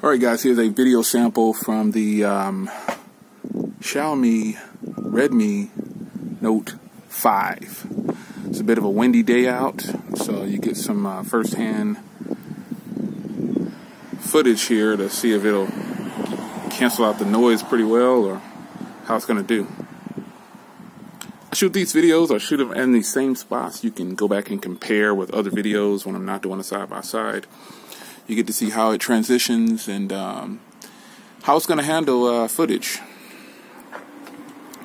Alright guys, here's a video sample from the Xiaomi Redmi Note 5. It's a bit of a windy day out, so you get some first-hand footage here to see if it'll cancel out the noise pretty well or how it's going to do. I shoot these videos, I shoot them in the same spots. You can go back and compare with other videos when I'm not doing a side-by-side. You get to see how it transitions and how it's going to handle footage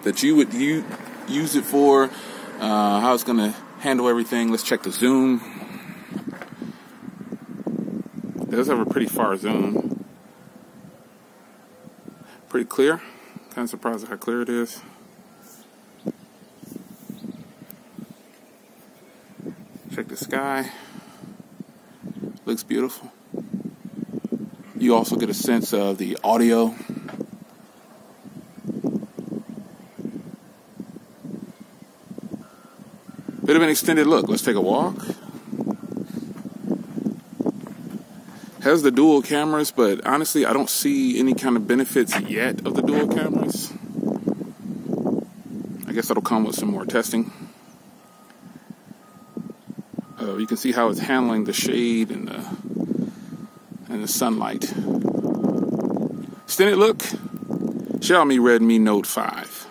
that you would use it for, how it's going to handle everything. Let's check the zoom. It does have a pretty far zoom. Pretty clear. Kind of surprised at how clear it is. Check the sky. Looks beautiful. You also get a sense of the audio. Bit of an extended look. Let's take a walk. Has the dual cameras, but honestly, I don't see any kind of benefits yet of the dual cameras. I guess that'll come with some more testing. You can see how it's handling the shade and the sunlight. Extended look, Xiaomi Redmi Note 5.